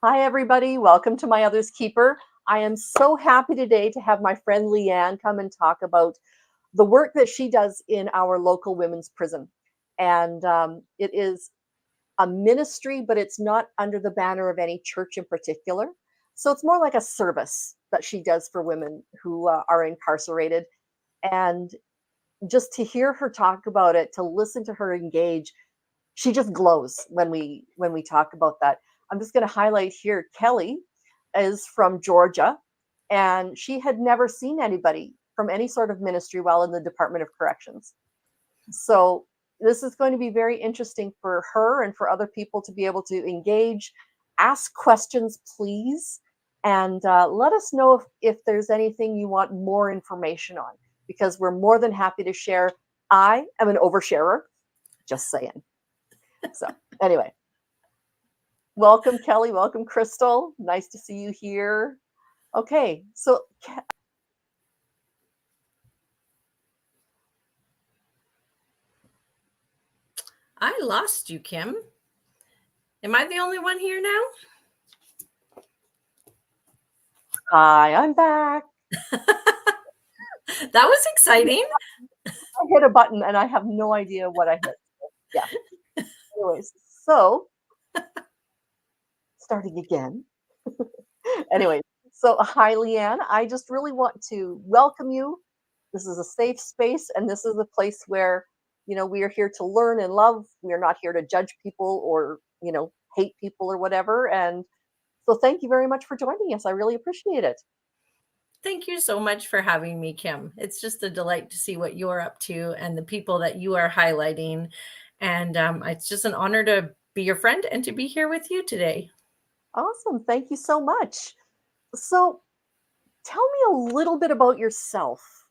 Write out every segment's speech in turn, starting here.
Hi, everybody. Welcome to My Other's Keeper. I am so happy today to have my friend Leanne come and talk about the work that she does in our local women's prison. And it is a ministry, but it's not under the banner of any church in particular. So it's more like a service that she does for women who are incarcerated. And just to hear her talk about it, to listen to her engage, she just glows when we talk about that. I'm just going to highlight here Kelly is from Georgia, and she had never seen anybody from any sort of ministry while in the Department of Corrections. So this is going to be very interesting for her and for other people to be able to engage, ask questions, please, and let us know if there's anything you want more information on, because we're more than happy to share. I am an oversharer, just saying. So anyway, welcome Kelly, welcome Crystal. Nice to see you here. Okay, so I lost you, Kim. Am I the only one here now? hi, I'm back. That was exciting. I hit a button and I have no idea what I hit. Yeah. Anyways, so starting again. Anyway, so hi, Leanne. I just really want to welcome you. This is a safe space, and this is a place where, we are here to learn and love. We are not here to judge people or, hate people or whatever. And so thank you very much for joining us. I really appreciate it. Thank you so much for having me, Kim. It's just a delight to see what you're up to and the people that you are highlighting. And it's just an honor to be your friend and to be here with you today. Awesome. Thank you so much. So tell me a little bit about yourself.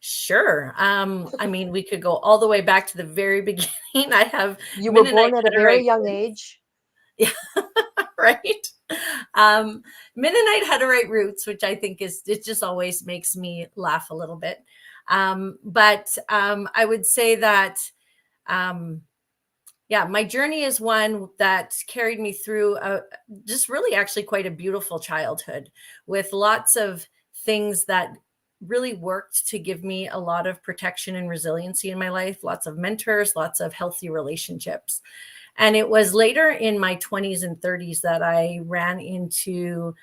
Sure. I mean, we could go all the way back to the very beginning. I have You were Mennonite born at a very young age. Yeah, right. Mennonite Hutterite roots, which I think it just always makes me laugh a little bit. But I would say that, yeah, my journey is one that carried me through just really actually quite a beautiful childhood with lots of things that really worked to give me a lot of protection and resiliency in my life, lots of mentors, lots of healthy relationships. And it was later in my 20s and 30s that I ran into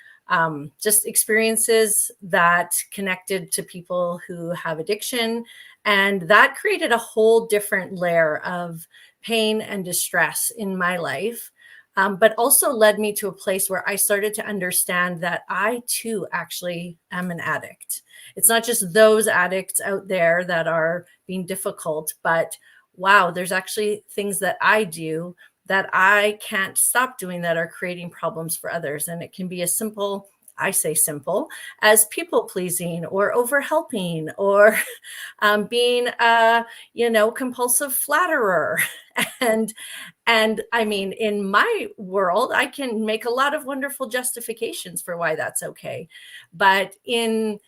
just experiences that connected to people who have addiction. And that created a whole different layer of pain and distress in my life, but also led me to a place where I started to understand that I too actually am an addict. It's not just those addicts out there that are being difficult, but wow, there's actually things that I do that I can't stop doing that are creating problems for others. And it can be as simple, I say simple, as people pleasing or over helping or being a, compulsive flatterer. And I mean, in my world, I can make a lot of wonderful justifications for why that's okay. But in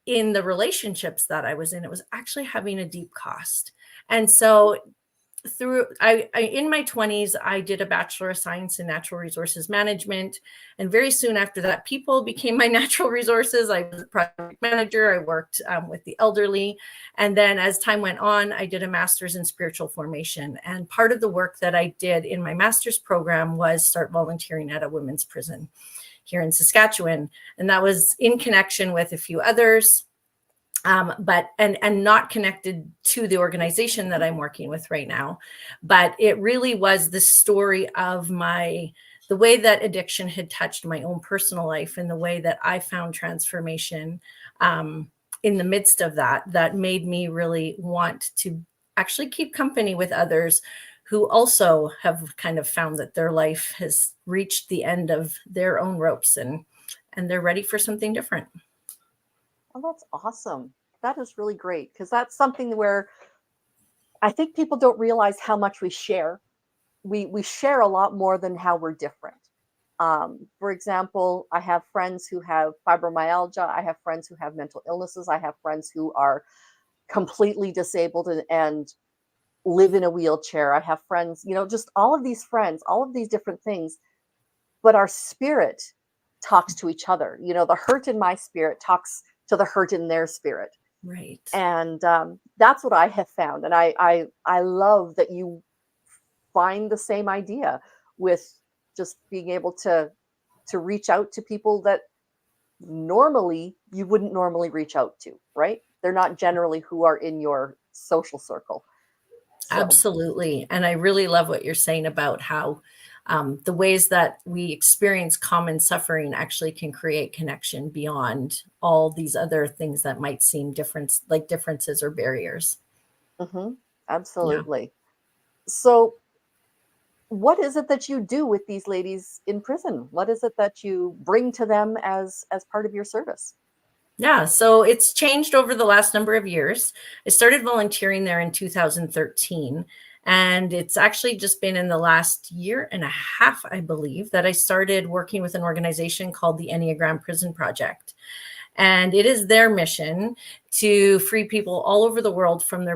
the relationships that I was in, it was actually having a deep cost. And so in my 20s, I did a Bachelor of Science in Natural Resources Management. And very soon after that, people became my natural resources. I was a project manager. I worked with the elderly. And then as time went on, I did a master's in spiritual formation. And part of the work that I did in my master's program was start volunteering at a women's prison here in Saskatchewan. And that was in connection with a few others. But not connected to the organization that I'm working with right now. But it really was the story of the way that addiction had touched my own personal life and the way that I found transformation in the midst of that made me really want to actually keep company with others who also have kind of found that their life has reached the end of their own ropes and they're ready for something different. Oh, that's awesome. That is really great, because that's something where I think people don't realize how much we share. We share a lot more than how we're different. For example, I have friends who have fibromyalgia. I have friends who have mental illnesses. I have friends who are completely disabled and live in a wheelchair. I have friends, just all of these friends, all of these different things. but our spirit talks to each other. The hurt in my spirit talks to the hurt in their spirit. Right. And that's what I have found. And I love that you find the same idea with just being able to reach out to people that normally you wouldn't normally reach out to, right? They're not generally who are in your social circle. So, Absolutely. And I really love what you're saying about how the ways that we experience common suffering actually can create connection beyond all these other things that might seem different, like differences or barriers. mhm, Yeah. absolutely. So, what is it that you do with these ladies in prison? What is it that you bring to them as part of your service? Yeah, so it's changed over the last number of years. I started volunteering there in 2013, and it's actually just been in the last year and a half, I believe, that I started working with an organization called the Enneagram Prison Project. And it is their mission to free people all over the world from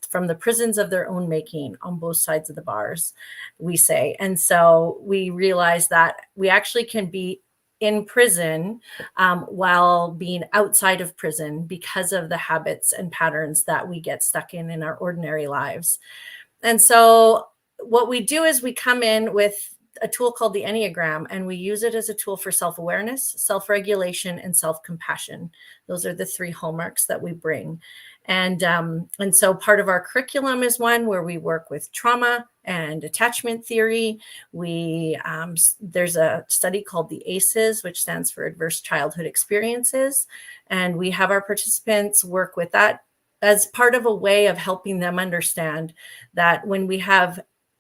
from the prisons of their own making on both sides of the bars, we say. And so we realize that we actually can be in prison while being outside of prison because of the habits and patterns that we get stuck in our ordinary lives. And so what we do is we come in with a tool called the Enneagram, and we use it as a tool for self-awareness, self-regulation, and self-compassion. Those are the three hallmarks that we bring. And so part of our curriculum is one where we work with trauma and attachment theory. There's a study called the ACEs, which stands for Adverse Childhood Experiences, and we have our participants work with that as part of a way of helping them understand that when we have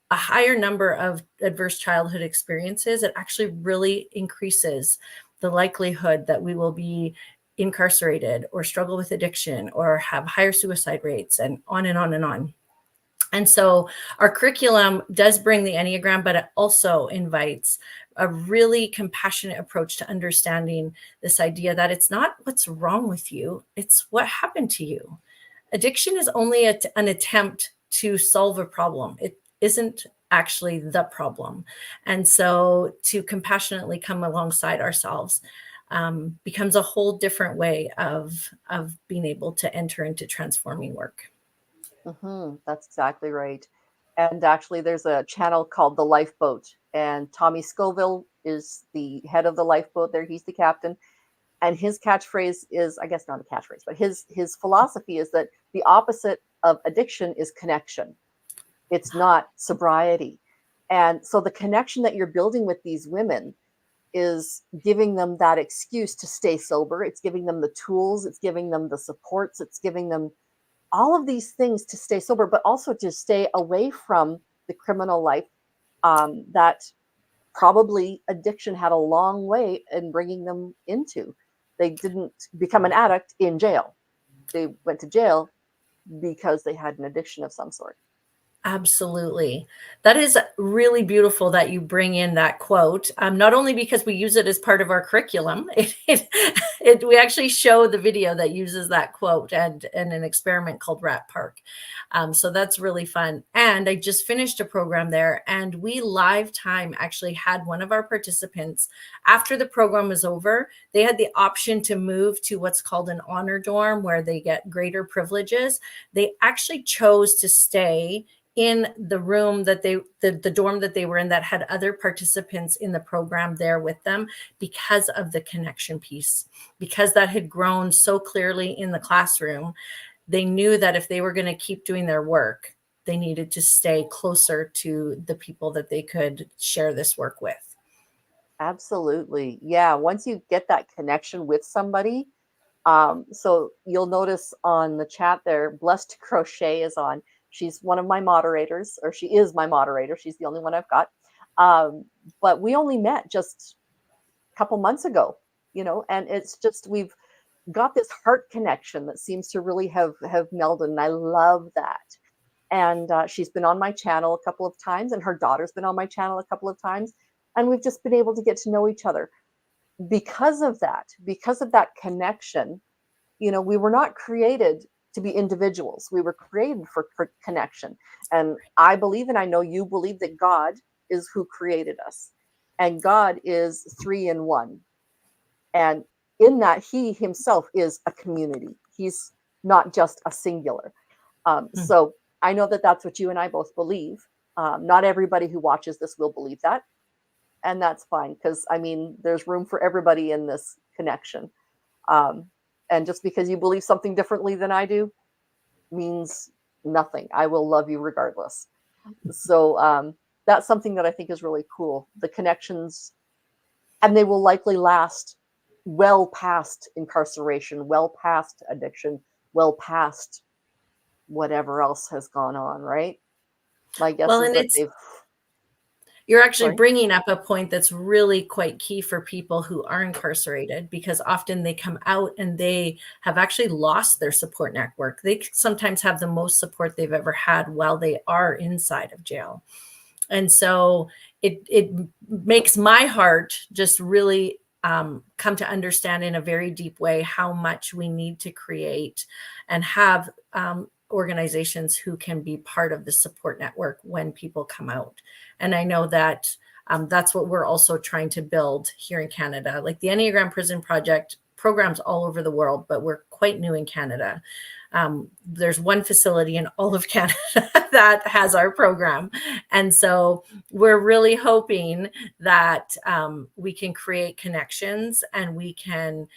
a higher number of adverse childhood experiences, it actually really increases the likelihood that we will be incarcerated or struggle with addiction or have higher suicide rates, and on and on and on. And so our curriculum does bring the Enneagram, but it also invites a really compassionate approach to understanding this idea that it's not what's wrong with you, it's what happened to you. Addiction is only an attempt to solve a problem. It isn't actually the problem. And so to compassionately come alongside ourselves becomes a whole different way of being able to enter into transforming work. That's exactly right. And actually, there's a channel called The Lifeboat, and Tommy Scoville is the head of the lifeboat there. He's the captain. And his catchphrase is, I guess not a catchphrase, but his philosophy is that the opposite of addiction is connection. It's not sobriety. And so the connection that you're building with these women is giving them that excuse to stay sober. It's giving them the tools, it's giving them the supports, it's giving them all of these things to stay sober, but also to stay away from the criminal life that probably addiction had a long way in bringing them into. They didn't become an addict in jail. They went to jail because they had an addiction of some sort. Absolutely. That is really beautiful that you bring in that quote. Not only because we use it as part of our curriculum, we actually show the video that uses that quote and an experiment called Rat Park. So that's really fun. And I just finished a program there, and we live time actually had one of our participants, after the program was over, they had the option to move to what's called an honor dorm where they get greater privileges. They actually chose to stay in the room that the dorm that they were in that had other participants in the program there with them because of the connection piece, because that had grown so clearly in the classroom. They knew that if they were going to keep doing their work, they needed to stay closer to the people that they could share this work with. Absolutely. Yeah. Once you get that connection with somebody, so you'll notice on the chat there, Blessed Crochet is on. She's one of my moderators, or she is my moderator. She's the only one I've got. But we only met just a couple months ago, and it's just we've got this heart connection that seems to really have melded, and I love that. And she's been on my channel a couple of times, and her daughter's been on my channel a couple of times, and we've just been able to get to know each other because of that connection. We were not created to be individuals. We were created for connection. And I believe, and I know you believe, that God is who created us. and God is 3 in 1. And in that, he himself is a community. He's not just a singular. So I know that that's what you and I both believe. Not everybody who watches this will believe that. And that's fine, because I mean, there's room for everybody in this connection. Um, and just because you believe something differently than I do means nothing. I will love you regardless. So that's something that I think is really cool. The connections, and they will likely last well past incarceration, well past addiction, well past whatever else has gone on, right? My guess Well, is and that they've, you're actually sorry. bringing up a point that's really quite key for people who are incarcerated, because often they come out and they have actually lost their support network. They sometimes have the most support they've ever had while they are inside of jail. And so it makes my heart just really come to understand in a very deep way how much we need to create and have organizations who can be part of the support network when people come out. And I know that that's what we're also trying to build here in Canada. Like the Enneagram Prison Project programs all over the world, but we're quite new in Canada. There's one facility in all of Canada that has our program. And so we're really hoping that we can create connections and we can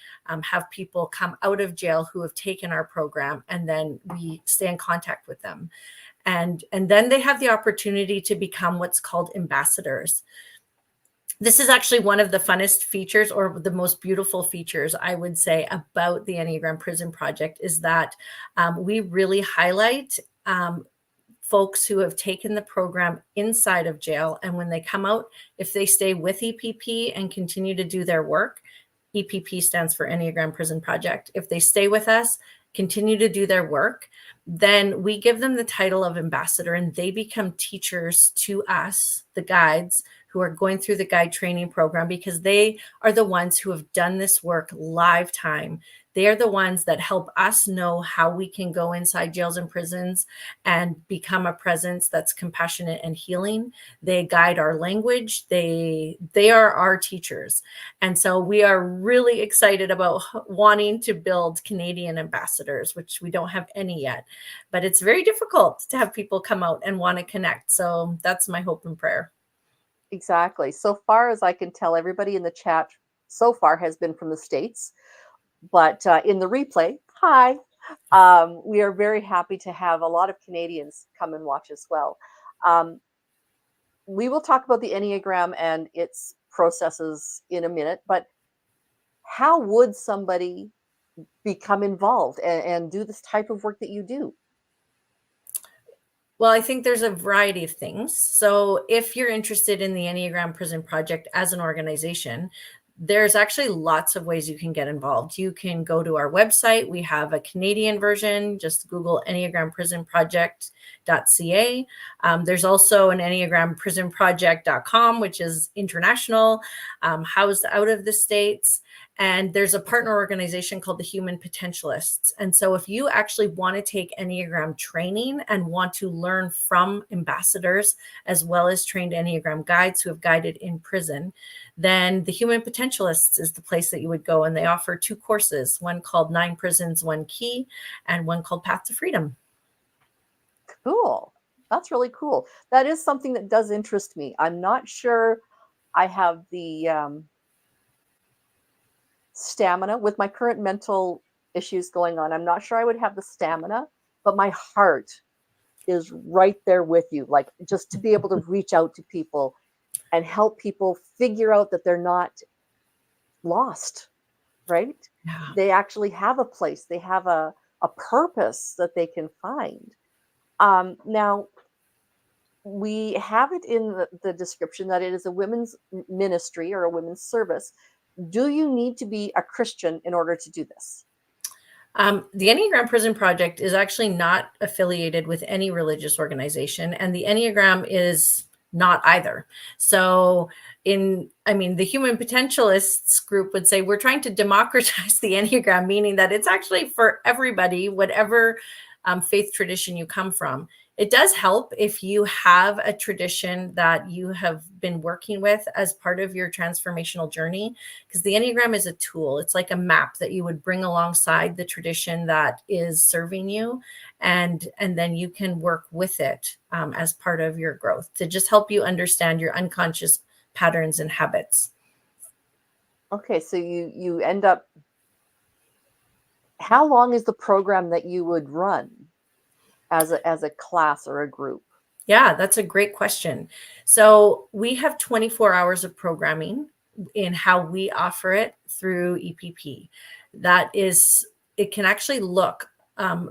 have people come out of jail who have taken our program, and then we stay in contact with them. And then they have the opportunity to become what's called ambassadors. This is actually one of the funnest features, or the most beautiful features, I would say, about the Enneagram Prison Project, is that we really highlight folks who have taken the program inside of jail. And when they come out, if they stay with EPP and continue to do their work, EPP stands for Enneagram Prison Project. If they stay with us, continue to do their work, then we give them the title of ambassador, and they become teachers to us, the guides, who are going through the guide training program, because they are the ones who have done this work lifetime. They are the ones that help us know how we can go inside jails and prisons and become a presence that's compassionate and healing. They guide our language. They are our teachers. And so we are really excited about wanting to build Canadian ambassadors, which we don't have any yet, but it's very difficult to have people come out and want to connect. So that's my hope and prayer. Exactly. So far as I can tell, everybody in the chat so far has been from the States. But in the replay, hi, we are very happy to have a lot of Canadians come and watch as well. We will talk about the Enneagram and its processes in a minute, but how would somebody become involved and do this type of work that you do? Well, I think there's a variety of things. So if you're interested in the Enneagram Prison Project as an organization, there's actually lots of ways you can get involved. You can go to our website. We have a Canadian version. Just Google Enneagram Prison Project.ca. There's also an Enneagram Prison Project.com, which is international, housed out of the States. And there's a partner organization called the Human Potentialists. And so if you actually want to take Enneagram training and want to learn from ambassadors, as well as trained Enneagram guides who have guided in prison, then the Human Potentialists is the place that you would go. And they offer 2 courses, one called 9 Prisons, 1 Key, and one called Path to Freedom. Cool. That's really cool. That is something that does interest me. I'm not sure I have the stamina with my current mental issues going on. I'm not sure I would have the stamina, but my heart is right there with you. Like, just to be able to reach out to people and help people figure out that they're not lost, right? Yeah. They actually have a place, they have a purpose that they can find. Now, we have it in the description that it is a women's ministry or a women's service. Do you need to be a Christian in order to do this? The Enneagram Prison Project is actually not affiliated with any religious organization, and the Enneagram is not either. So the Human Potentialists group would say we're trying to democratize the Enneagram, meaning that it's actually for everybody, whatever faith tradition you come from. It does help if you have a tradition that you have been working with as part of your transformational journey, because the Enneagram is a tool. It's like a map that you would bring alongside the tradition that is serving you, and then you can work with it as part of your growth to just help you understand your unconscious patterns and habits. Okay, so you end up, how long is the program that you would run as a class or a group? Yeah, that's a great question. So we have 24 hours of programming in how we offer it through EPP. That is, it can actually look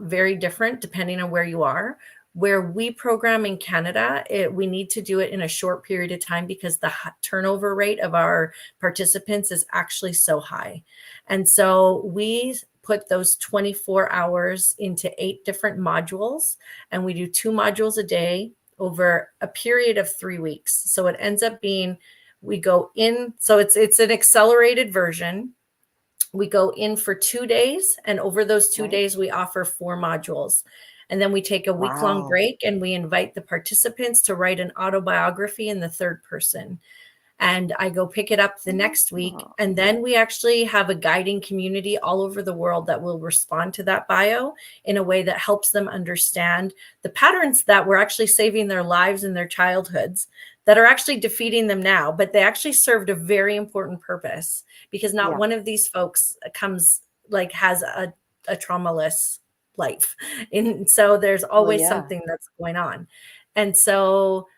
very different depending on where you are. Where we program in Canada, we need to do it in a short period of time because the turnover rate of our participants is actually so high. And so we put those 24 hours into 8 different modules, and we do 2 modules a day over a period of 3 weeks. So it ends up being, we go in, so it's an accelerated version. We go in for 2 days, and over those 2 Right. days, we offer 4 modules. And then we take a week-long Wow. break, and we invite the participants to write an autobiography in the third person. And I go pick it up the next week. Oh, And then we actually have a guiding community all over the world that will respond to that bio in a way that helps them understand the patterns that were actually saving their lives in their childhoods, that are actually defeating them now, but they actually served a very important purpose, because not yeah. one of these folks has a traumaless life. And so there's Well, always yeah. something that's going on. And so,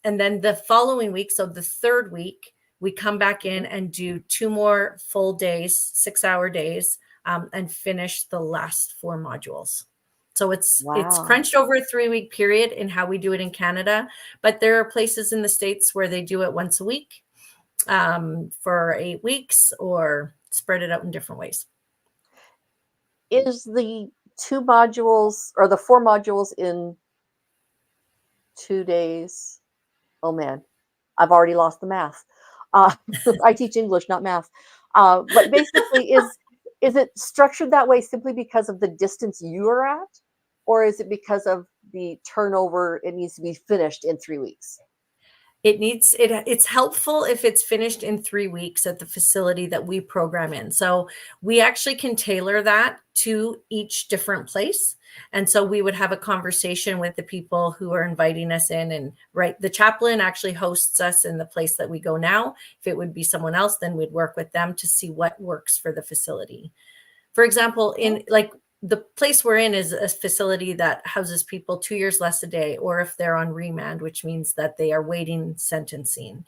and then the following week, so the third week, we come back in Mhm. and do 2 more full days, 6-hour days, and finish the last 4 modules. So it's Wow. crunched over a 3-week period in how we do it in Canada, but there are places in the States where they do it once a week for 8 weeks, or spread it out in different ways. Is the 2 modules or the 4 modules in 2 days? Oh, man, I've already lost the math. Uh, I teach English, not math. But basically, is it structured that way simply because of the distance you are at? Or is it because of the turnover, it needs to be finished in 3 weeks? It's helpful if it's finished in 3 weeks at the facility that we program in. So we actually can tailor that to each different place. And so we would have a conversation with the people who are inviting us in, and right, the chaplain actually hosts us in the place that we go now. If it would be someone else, then we'd work with them to see what works for the facility. For example, Oh, in like the place we're in is a facility that houses people 2 years less a day, or if they're on remand, which means that they are waiting sentencing.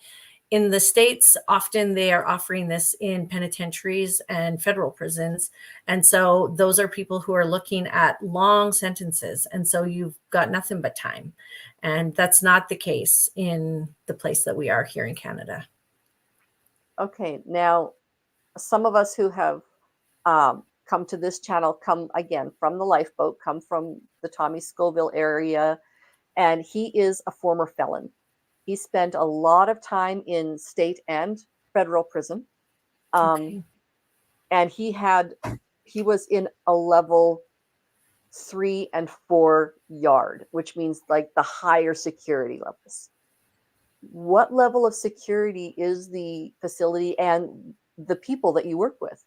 In the States, often they are offering this in penitentiaries and federal prisons. And so those are people who are looking at long sentences. And so you've got nothing but time. And that's not the case in the place that we are here in Canada. okay. Now, some of us who have come to this channel come again from the lifeboat, come from the Tommy Scoville area, and he is a former felon. He spent a lot of time in state and federal prison. Um, Okay. and he was in a level 3 and 4 yard, which means like the higher security levels. What level of security is the facility and the people that you work with?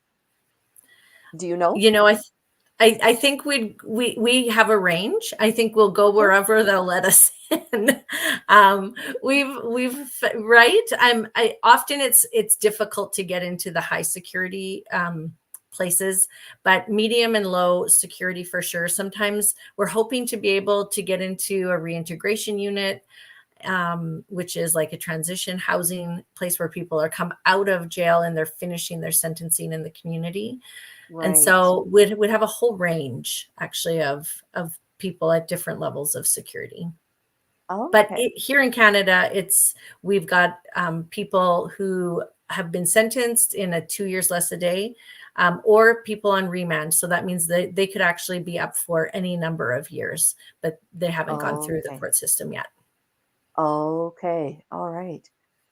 Do you know? You know, I think we have a range. I think we'll go Okay. wherever they'll let us in. We've right. I often it's difficult to get into the high security places, but medium and low security for sure. Sometimes we're hoping to be able to get into a reintegration unit, which is like a transition housing place where people are come out of jail and they're finishing their sentencing in the community. And Right. so we'd have a whole range actually of people at different levels of security. But Okay. here in Canada, we've got people who have been sentenced in a 2 years less a day, or people on remand. So that means that they could actually be up for any number of years, but they haven't gone through the Okay. court system yet. Okay. All right.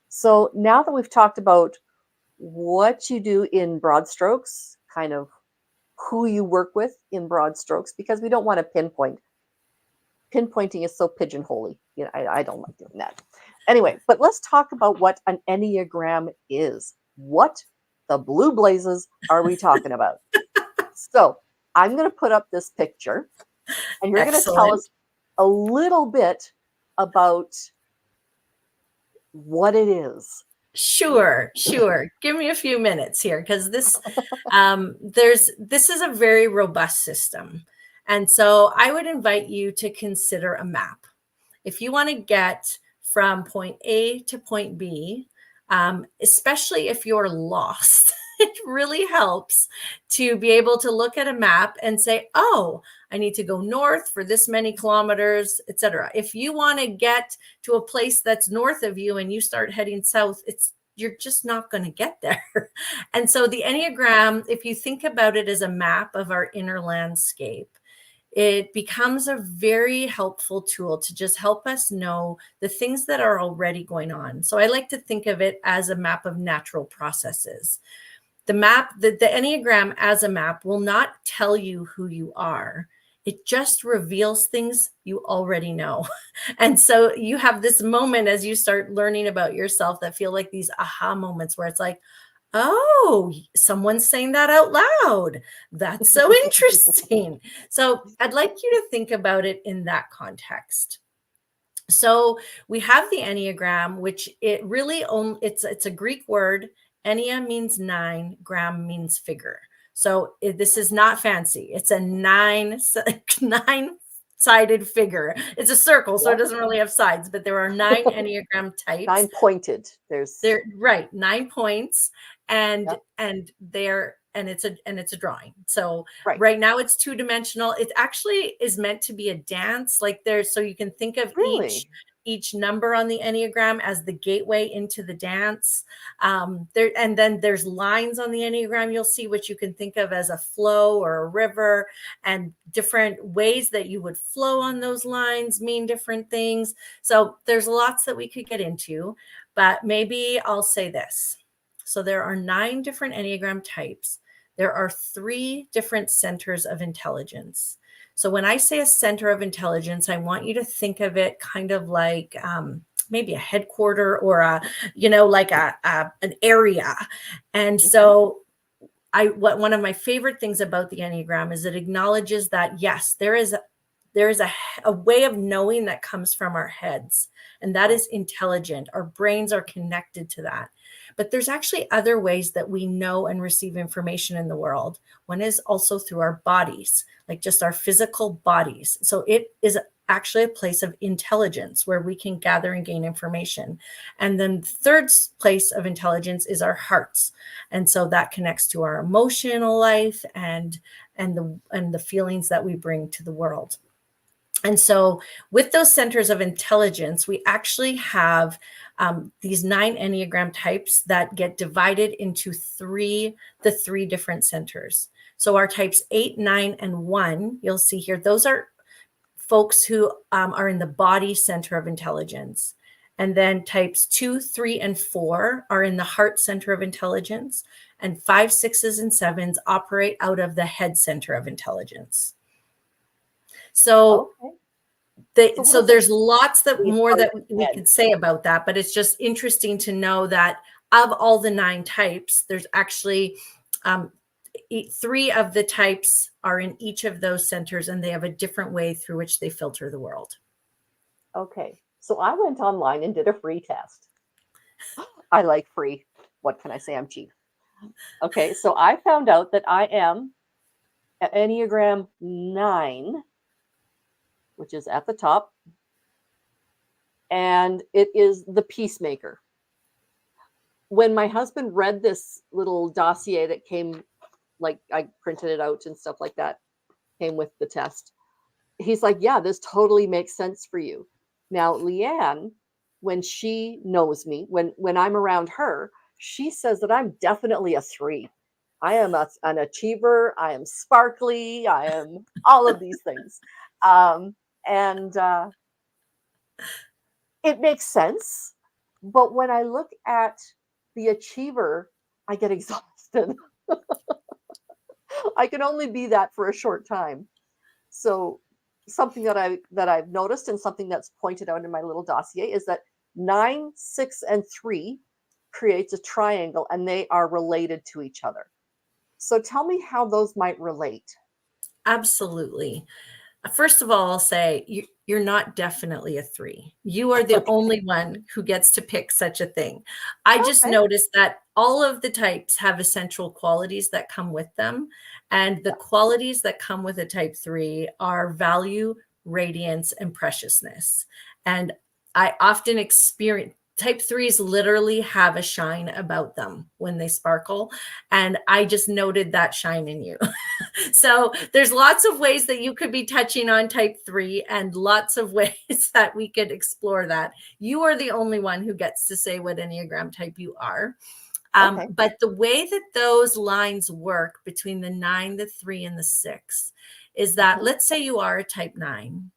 So now that we've talked about what you do in broad strokes, kind of who you work with in broad strokes, because we don't want to pinpoint. pinpointing is so pigeonholy. You know, I don't like doing that. Anyway, but let's talk about what an Enneagram is. What the blue blazes are we talking about? So I'm going to put up this picture, and you're going to tell Excellent. us a little bit about what it is. Sure, sure. Give me a few minutes here because this is a very robust system. And so I would invite you to consider a map. If you want to get from point A to point B, especially if you're lost, it really helps to be able to look at a map and say, oh, I need to go north for this many kilometers, etc. If you want to get to a place that's north of you and you start heading south, you're just not going to get there. And so the Enneagram, if you think about it as a map of our inner landscape, it becomes a very helpful tool to just help us know the things that are already going on. So I like to think of it as a map of natural processes. The Enneagram as a map will not tell you who you are. It just reveals things you already know. And so you have this moment as you start learning about yourself that feel like these aha moments where it's like, oh, someone's saying that out loud. That's so interesting. So I'd like you to think about it in that context. So we have the Enneagram, which it really it's a Greek word. Ennea means 9, gram means figure. So this is not fancy. It's a nine sided figure. It's a circle, so it doesn't really have sides, but there are 9 Enneagram types. 9 pointed. They're right, 9 points, and it's a drawing. So right now it's 2-dimensional. It actually is meant to be a dance. So you can think of each number on the Enneagram as the gateway into the dance. And then there's lines on the Enneagram you'll see, which you can think of as a flow or a river, and different ways that you would flow on those lines mean different things. So there's lots that we could get into, but maybe I'll say this. So there are 9 different Enneagram types. There are 3 different centers of intelligence. So when I say a center of intelligence, I want you to think of it kind of like maybe a headquarter or an area. And so one of my favorite things about the Enneagram is it acknowledges that, yes, there is a way of knowing that comes from our heads, and that is intelligent. Our brains are connected to that. But there's actually other ways that we know and receive information in the world. One is also through our bodies, like just our physical bodies. So it is actually a place of intelligence where we can gather and gain information. And then the third place of intelligence is our hearts. And so that connects to our emotional life and the feelings that we bring to the world. And so with those centers of intelligence, we actually have these 9 Enneagram types that get divided into the 3 different centers. So our types 8, 9, and 1, you'll see here, those are folks who are in the body center of intelligence. And then types 2, 3, and 4 are in the heart center of intelligence. And 5, 6s, and 7s operate out of the head center of intelligence. So, so there's lots more that we could say about that, but it's just interesting to know that of all the 9 types, there's actually 3 of the types are in each of those centers, and they have a different way through which they filter the world. Okay, so I went online and did a free test. I like free. What can I say? I'm cheap. Okay, so I found out that I am Enneagram 9, which is at the top, and it is the peacemaker. When my husband read this little dossier that came, like I printed it out and stuff like that, came with the test, he's like, yeah, this totally makes sense for you. Now, Leanne, when she knows me, when I'm around her, she says that I'm definitely a 3. I am an achiever. I am sparkly. I am all of these things. And it makes sense. But when I look at the achiever, I get exhausted. I can only be that for a short time. So something that I've noticed, and something that's pointed out in my little dossier, is that 9, 6, and 3 creates a triangle, and they are related to each other. So tell me how those might relate. Absolutely. First of all, I'll say you're not definitely a 3. You are the Okay. only one who gets to pick such a thing. I just Okay. noticed that all of the types have essential qualities that come with them. And the Yeah. qualities that come with a type 3 are value, radiance, and preciousness. And I often experience type 3s literally have a shine about them when they sparkle. And I just noted that shine in you. So there's lots of ways that you could be touching on type 3 and lots of ways that we could explore that. You are the only one who gets to say what Enneagram type you are. Okay. But the way that those lines work between the 9, the 3, and the 6 is that, Mhm. let's say you are a type 9.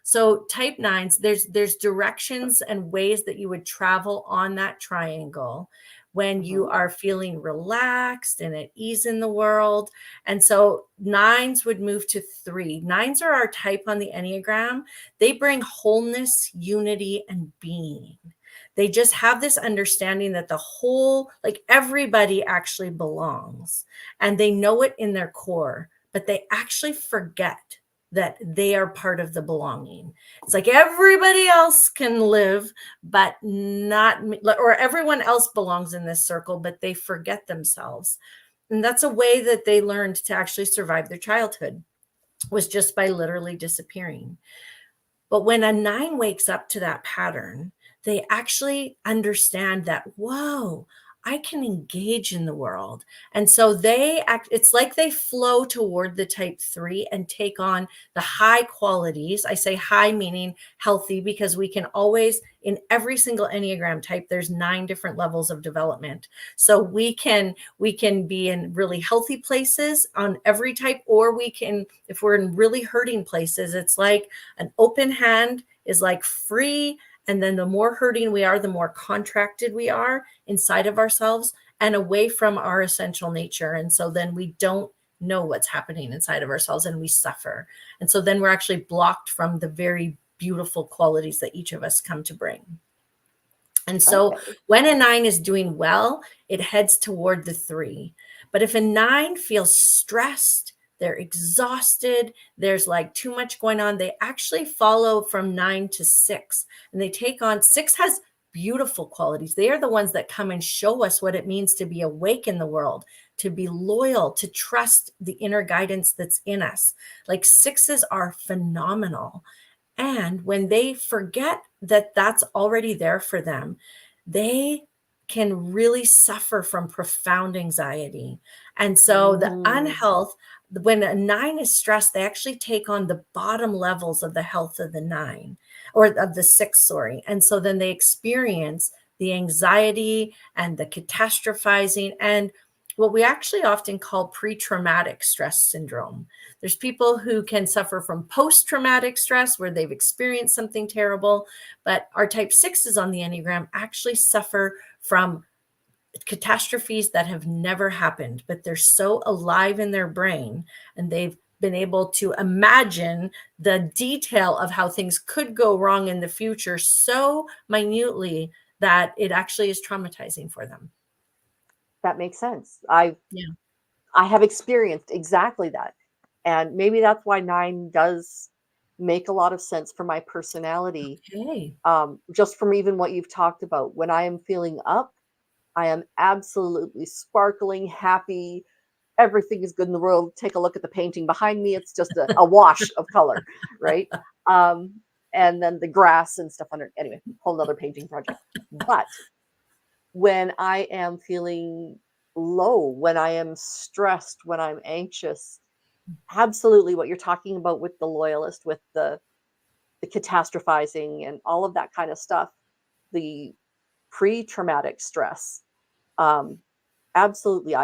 So type 9s, there's directions and ways that you would travel on that triangle when you Mhm. are feeling relaxed and at ease in the world. And so 9s would move to 3. 9s are our type on the Enneagram. They bring wholeness, unity, and being. They just have this understanding that the whole, like everybody actually belongs, and they know it in their core, but they actually forget that they are part of the belonging. It's like everybody else can live, but not me, or everyone else belongs in this circle, but they forget themselves. And that's a way that they learned to actually survive their childhood, was just by literally disappearing. But when a 9 wakes up to that pattern, they actually understand that, whoa, I can engage in the world. And so they act, it's like they flow toward the type 3 and take on the high qualities. I say high meaning healthy, because we can always, in every single Enneagram type, there's 9 different levels of development. So we can be in really healthy places on every type, or we can, if we're in really hurting places, it's like an open hand is like free. And then the more hurting we are, the more contracted we are inside of ourselves and away from our essential nature. And so then we don't know what's happening inside of ourselves and we suffer. And so then we're actually blocked from the very beautiful qualities that each of us come to bring. And so Okay. when a 9 is doing well, it heads toward the 3. But if a 9 feels stressed, they're exhausted, there's like too much going on, they actually follow from 9 to 6. And they take on, 6 has beautiful qualities. They are the ones that come and show us what it means to be awake in the world, to be loyal, to trust the inner guidance that's in us. Like 6s are phenomenal. And when they forget that that's already there for them, they can really suffer from profound anxiety. And so the Mhm. unhealth, when a 9 is stressed, they actually take on the bottom levels of the health of the 9, or of the 6, sorry. And so then they experience the anxiety and the catastrophizing and what we actually often call pre-traumatic stress syndrome. There's people who can suffer from post-traumatic stress where they've experienced something terrible, but our type 6s on the Enneagram actually suffer from catastrophes that have never happened, but they're so alive in their brain and they've been able to imagine the detail of how things could go wrong in the future so minutely that it actually is traumatizing for them. That makes sense. I Yeah. I have experienced exactly that. And maybe that's why 9 does make a lot of sense for my personality. Okay. Just from even what you've talked about. When I am feeling up, I am absolutely sparkling, happy. Everything is good in the world. Take a look at the painting behind me. It's just a wash of color, right? Um, and then the grass and stuff under. Anyway, whole nother painting project. But when I am feeling low, when I am stressed, when I'm anxious, absolutely what you're talking about with the loyalist, with the catastrophizing and all of that kind of stuff, the pre-traumatic stress. Um, absolutely,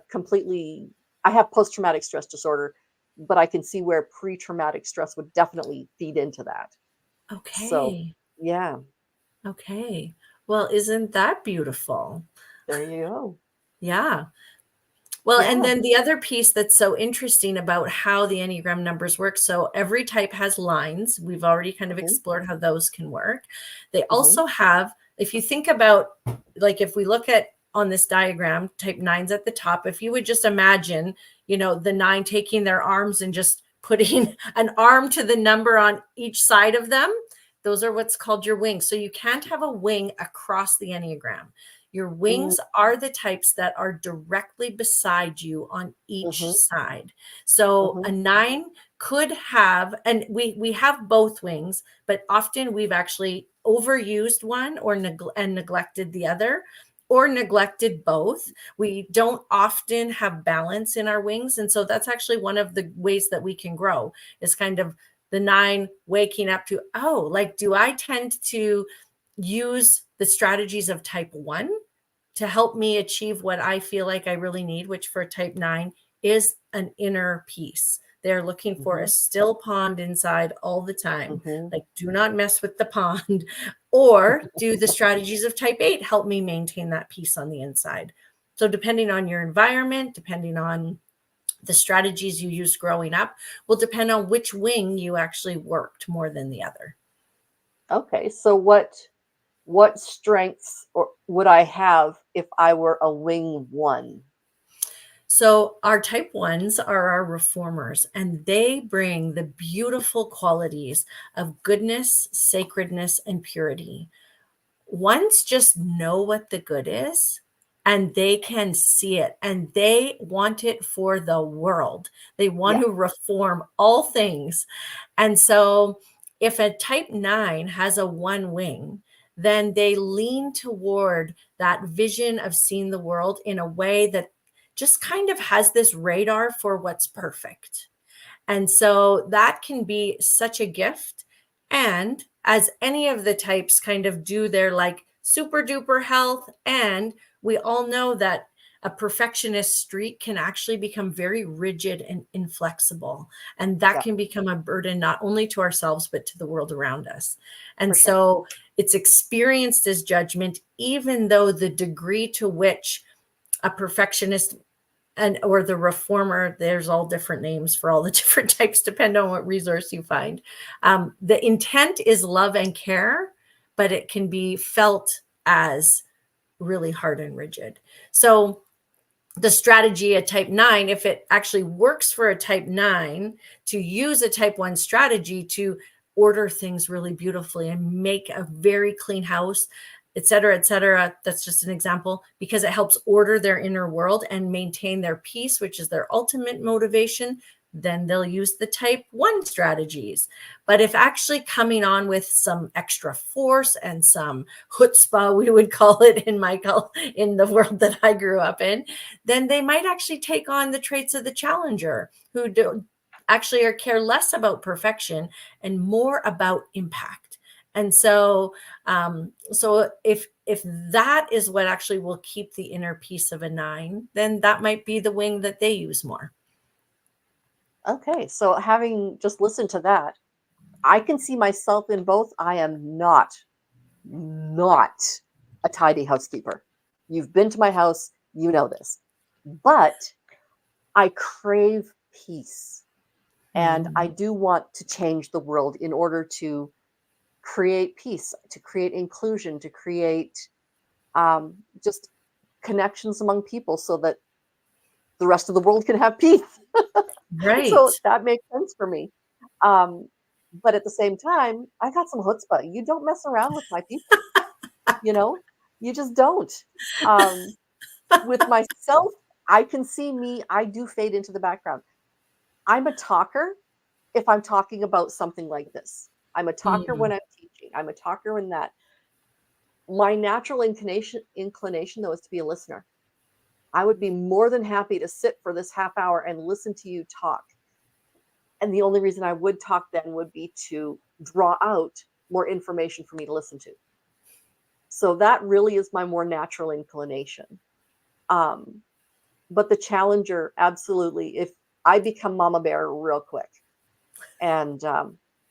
completely. I have post-traumatic stress disorder, but I can see where pre-traumatic stress would definitely feed into that. So, Okay. yeah, Okay. Well, isn't that beautiful? there you go. Yeah. Well, and Yeah. then the other piece that's so interesting about how the Enneagram numbers work. So every type has lines. We've already kind of Hmm. explored how those can work. They Hmm. also have, if you think about, like, if we look at on this diagram, type nines at the top, if you would just imagine, the nine taking their arms and just putting an arm to the number on each side of them, those are what's called your wings. So you can't have a wing across the Enneagram. Your wings are the types that are directly beside you on each Hmm. side. So Hmm. a nine could have, and we have both wings, but often we've actually overused one or neglected the other, or neglected both. We don't often have balance in our wings. And so that's actually one of the ways that we can grow, is kind of the nine waking up to, oh, like, do I tend to use the strategies of type one to help me achieve what I feel like I really need, which for type nine is an inner peace. They're looking for a Hmm. still pond inside all the time. Hmm. Like, do not mess with the pond. Or do the strategies of type eight help me maintain that peace on the inside? So, depending on your environment, depending on the strategies you used growing up, will depend on which wing you actually worked more than the other. Okay. So what strengths or would I have if I were a wing one? So, our type ones are our reformers, and they bring the beautiful qualities of goodness, sacredness, and purity. Ones just know what the good is, and they can see it, and they want it for the world. They want Yeah. to reform all things. And so, if a type nine has a one wing, then they lean toward that vision of seeing the world in a way that just kind of has this radar for what's perfect. And so that can be such a gift. And as any of the types kind of do their like super duper health, and we all know that a perfectionist streak can actually become very rigid and inflexible. And that Yeah. can become a burden not only to ourselves, but to the world around us. For And sure. so it's experienced as judgment, even though the degree to which a perfectionist and or the reformer, there's all different names for all the different types, depend on what resource you find. The intent is love and care, but it can be felt as really hard and rigid. So the strategy a type 9, if it actually works for a type 9 to use a type 1 strategy to order things really beautifully and make a very clean house, et cetera, that's just an example, because it helps order their inner world and maintain their peace, which is their ultimate motivation, then they'll use the type 1 strategies. But if actually coming on with some extra force and some chutzpah, we would call it in the world that I grew up in, then they might actually take on the traits of the challenger, who do actually care less about perfection and more about impact. And so, so if that is what actually will keep the inner peace of a 9, then that might be the wing that they use more. Okay. So having just listened to that, I can see myself in both. I am not a tidy housekeeper. You've been to my house, you know this. But I crave peace. And I Mm. do want to change the world in order to create peace, to create inclusion, to create just connections among people so that the rest of the world can have peace. Right. So that makes sense for me. Um, but at the same time, I got some chutzpah. You don't mess around with my people, you know? You just don't. Um, with myself, I can see me, I do fade into the background. I'm a talker if I'm talking about something like this. I'm a talker when Mm. I'm teaching. I'm a talker in that. My natural inclination though is to be a listener. I would be more than happy to sit for this half hour and listen to you talk. And the only reason I would talk then would be to draw out more information for me to listen to. So that really is my more natural inclination. Um, but the challenger, absolutely. If I become mama bear real quick, and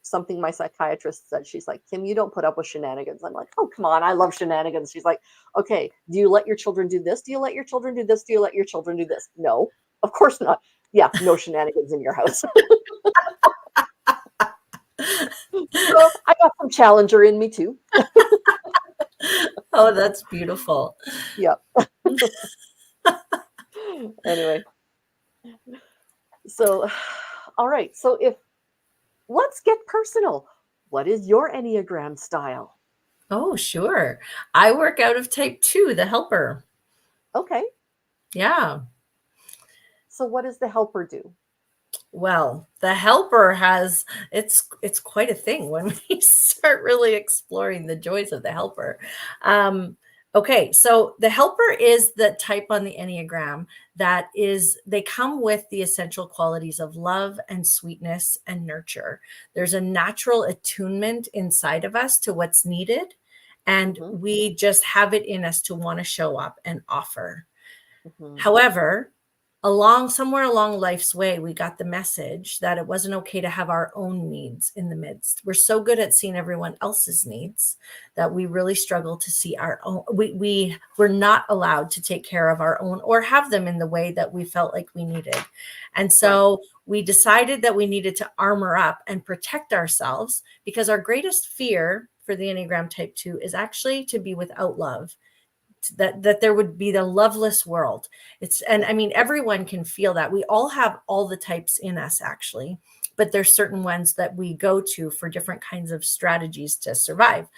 something my psychiatrist said. She's like, Kim, you don't put up with shenanigans. I'm like, oh, come on. I love shenanigans. She's like, okay, do you let your children do this? Do you let your children do this? Do you let your children do this? No, of course not. Yeah, no shenanigans in your house. So I got some challenger in me too. Oh, that's beautiful. Yep. Anyway, so all right. So if let's get personal. What is your Enneagram style? Oh, sure. I work out of type 2, the helper. Okay. Yeah. So what does the helper do? Well, the helper has it's quite a thing when we start really exploring the joys of the helper. Okay, so the helper is the type on the Enneagram that is they come with the essential qualities of love and sweetness and nurture. There's a natural attunement inside of us to what's needed, and Mm-hmm. we just have it in us to want to show up and offer. Mm-hmm. However, somewhere along life's way, we got the message that it wasn't okay to have our own needs in the midst. We're so good at seeing everyone else's needs that we really struggle to see our own. We're not allowed to take care of our own or have them in the way that we felt like we needed. And so we decided that we needed to armor up and protect ourselves, because our greatest fear for the Enneagram type 2 is actually to be without love. That there would be the loveless world. And I mean, everyone can feel that. We all have all the types in us, actually, but there's certain ones that we go to for different kinds of strategies to survive.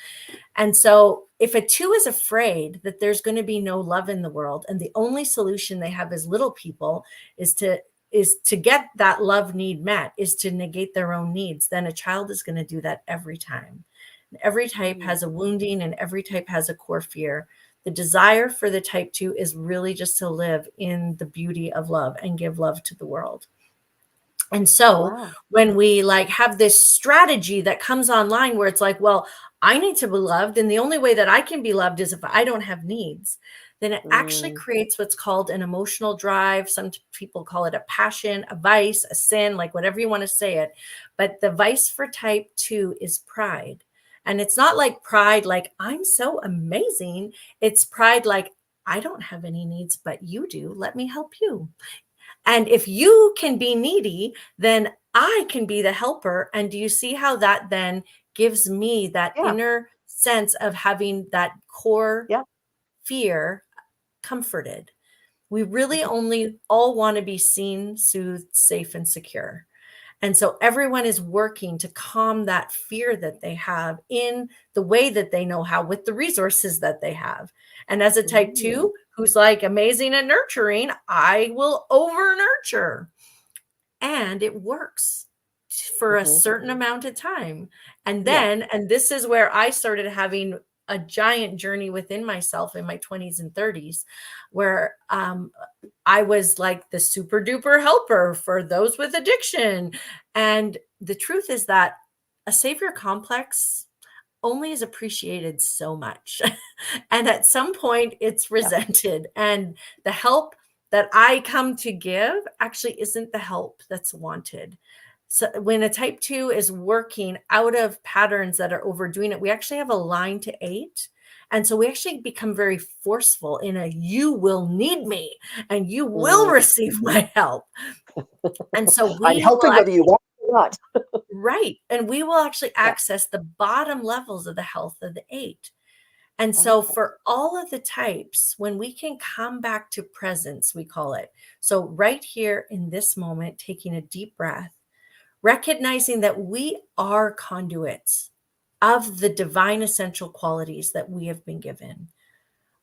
And so if a 2 is afraid that there's going to be no love in the world, and the only solution they have as little people is to get that love need met, is to negate their own needs, then a child is going to do that every time. Every type has a wounding, and every type has a core fear. The desire for the type 2 is really just to live in the beauty of love and give love to the world. And so Wow. when we have this strategy that comes online where it's like, well, I need to be loved, and the only way that I can be loved is if I don't have needs, then it actually creates what's called an emotional drive. Some people call it a passion, a vice, a sin, like whatever you want to say it. But the vice for type 2 is pride. And it's not like pride, like I'm so amazing. It's pride like I don't have any needs, but you do. Let me help you. And if you can be needy, then I can be the helper. And do you see how that then gives me that Yeah. inner sense of having that core Yeah. fear comforted? We really only all want to be seen, soothed, safe, and secure. And so everyone is working to calm that fear that they have in the way that they know how, with the resources that they have. And as a type 2 who's like amazing at nurturing, I will over nurture. And it works for a certain amount of time. And then, and this is where I started having a giant journey within myself in my 20s and 30s, where I was like the super duper helper for those with addiction. And the truth is that a savior complex only is appreciated so much. And at some point it's resented. And the help that I come to give actually isn't the help that's wanted. So when a type 2 is working out of patterns that are overdoing it, we actually have a line to 8. And so we actually become very forceful in a you will need me and you will receive my help. And so I'm helping whether you want it or not. right. And we will actually access the bottom levels of the health of the 8. And so for all of the types, when we can come back to presence, we call it. So right here in this moment, taking a deep breath, recognizing that we are conduits of the divine essential qualities that we have been given.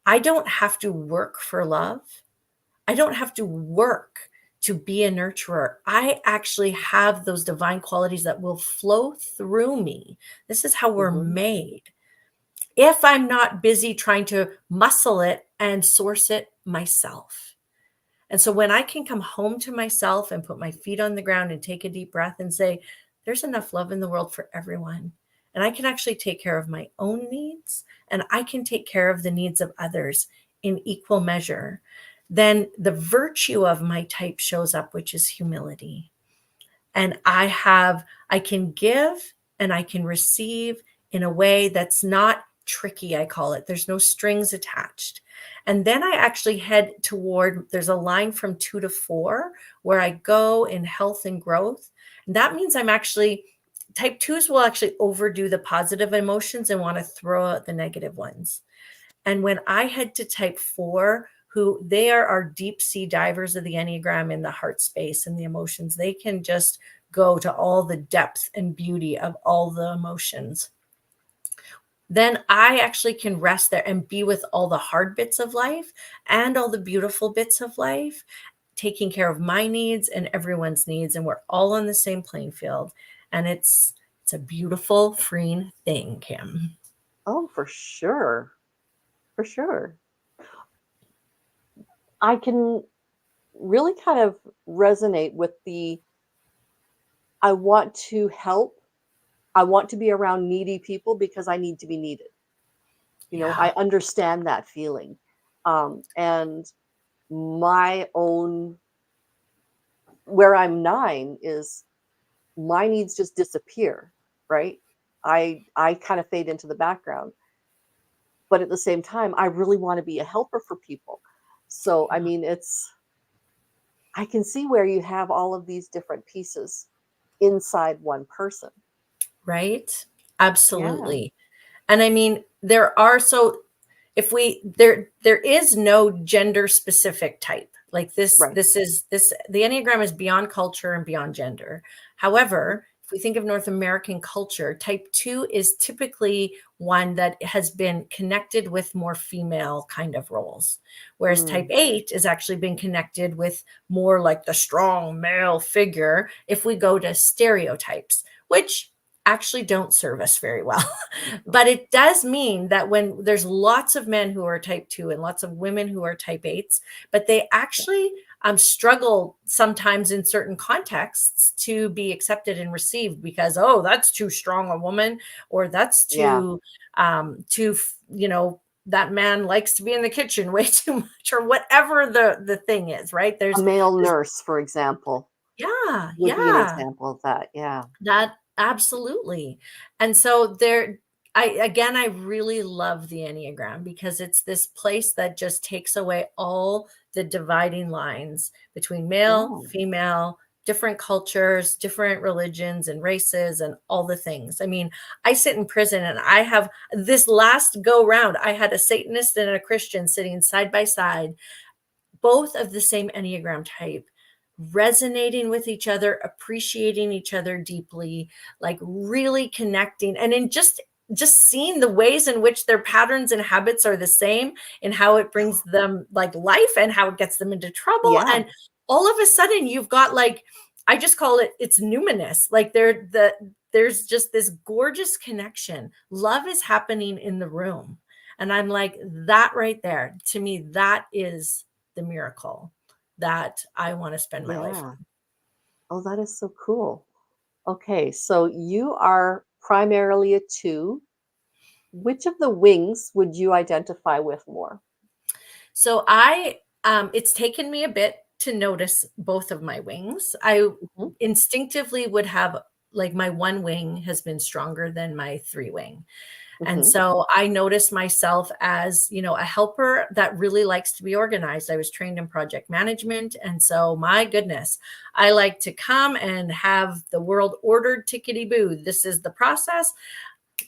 I don't have to work for love. I don't have to work to be a nurturer. I actually have those divine qualities that will flow through me. This is how we're made. If I'm not busy trying to muscle it and source it myself. And so when I can come home to myself and put my feet on the ground and take a deep breath and say, there's enough love in the world for everyone. And I can actually take care of my own needs, and I can take care of the needs of others in equal measure. Then the virtue of my type shows up, which is humility. And I can give and I can receive in a way that's not tricky, I call it. There's no strings attached. And then I actually head toward, there's a line from 2 to 4 where I go in health and growth. And that means I'm actually, type twos will actually overdo the positive emotions and want to throw out the negative ones. And when I head to type 4, who they are our deep sea divers of the Enneagram in the heart space and the emotions, they can just go to all the depth and beauty of all the emotions. Then I actually can rest there and be with all the hard bits of life and all the beautiful bits of life, taking care of my needs and everyone's needs. And we're all on the same playing field. And it's a beautiful, freeing thing, Kim. Oh, for sure. For sure. I can really kind of resonate with I want to help. I want to be around needy people because I need to be needed. Yeah. I understand that feeling. And my own, where I'm 9 is my needs just disappear, right? I kind of fade into the background. But at the same time, I really want to be a helper for people. So, I Yeah. mean, I can see where you have all of these different pieces inside one person. Right? Yeah, Absolutely. And I mean, there are, so if we, there is no gender specific type. Like right. the Enneagram is beyond culture and beyond gender. Mhm. However, if we think of North American culture, type 2 is typically one that has been connected with more female kind of roles, whereas type Mm, 8 is actually been connected with more like the strong male figure if we go to stereotypes, which actually don't serve us very well. But it does mean that when there's lots of men who are type 2 and lots of women who are type 8s, but they actually struggle sometimes in certain contexts to be accepted and received because, oh, that's too strong a woman, or that's yeah. too, that man likes to be in the kitchen way too much, or whatever the thing is, right? A male nurse, for example, Yeah, would be an yeah. example of that. Yeah. That absolutely. And so I really love the Enneagram because it's this place that just takes away all the dividing lines between male, Yeah. female, different cultures, different religions and races and all the things. I mean, I sit in prison and I have this last go round, I had a Satanist and a Christian sitting side by side, both of the same Enneagram type, resonating with each other, appreciating each other deeply, like really connecting. And in just seeing the ways in which their patterns and habits are the same and how it brings them like life and how it gets them into trouble. Yeah. And all of a sudden you've got like, I just call it's numinous. Like there's just this gorgeous connection. Love is happening in the room. And I'm like, that right there, to me, that is the miracle that I want to spend my life Yeah. on. Oh, that is so cool. Okay, so you are primarily a 2. Which of the wings would you identify with more? So it's taken me a bit to notice both of my wings. I Mhm, instinctively would have, like, my one wing has been stronger than my three wing. And mhm, so I noticed myself as, a helper that really likes to be organized. I was trained in project management. And so, my goodness, I like to come and have the world ordered tickety boo. This is the process.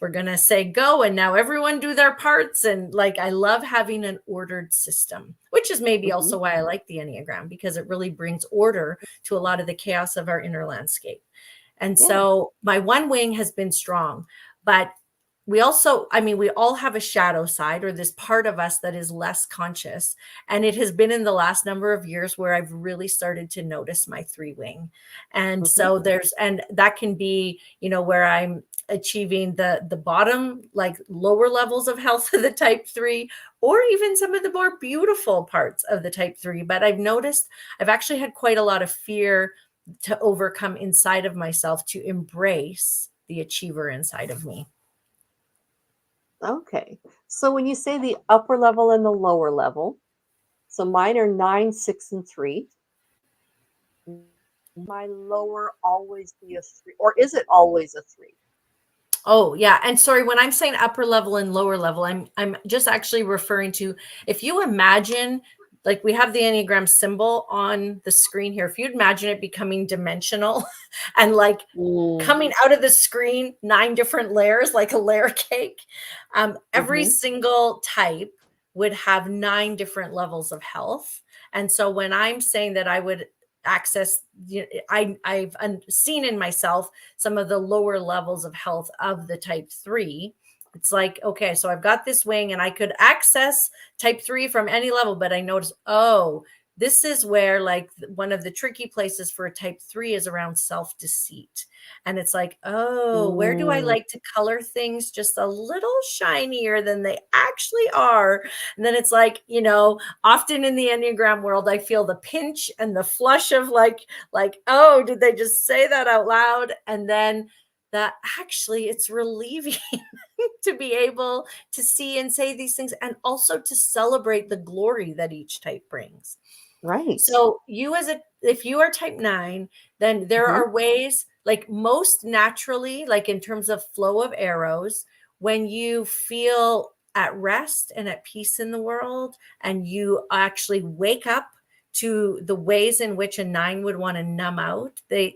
We're going to say go. And now everyone do their parts. And like, I love having an ordered system, which is maybe mhm. also why I like the Enneagram, because it really brings order to a lot of the chaos of our inner landscape. And Yeah. so my one wing has been strong, but we all have a shadow side, or this part of us that is less conscious. And it has been in the last number of years where I've really started to notice my three wing. And Mhm. so and that can be, where I'm achieving the bottom, like lower levels of health of the type 3, or even some of the more beautiful parts of the type 3. But I've noticed I've actually had quite a lot of fear to overcome inside of myself to embrace the achiever inside of me. Okay. So when you say the upper level and the lower level, so mine are 9, 6, and 3. My lower always be a 3, or is it always a 3? Oh, yeah. And sorry, when I'm saying upper level and lower level, I'm just actually referring to, if you imagine, like we have the Enneagram symbol on the screen here. If you'd imagine it becoming dimensional and like Mm, coming out of the screen, 9 different layers, like a layer cake, every hmm. single type would have 9 different levels of health. And so when I'm saying that I would access, I've seen in myself some of the lower levels of health of the type 3. It's like, okay, so I've got this wing and I could access type 3 from any level, but I notice, oh, this is where like one of the tricky places for a type 3 is around self deceit. And it's like, oh, where do I Mm, like to color things just a little shinier than they actually are? And then it's like, often in the Enneagram world, I feel the pinch and the flush of like, oh, did they just say that out loud? And then that actually it's relieving to be able to see and say these things, and also to celebrate the glory that each type brings. right. So if you are type 9, then there Hmm. are ways, like most naturally, like in terms of flow of arrows, when you feel at rest and at peace in the world, and you actually wake up to the ways in which a 9 would want to numb out, they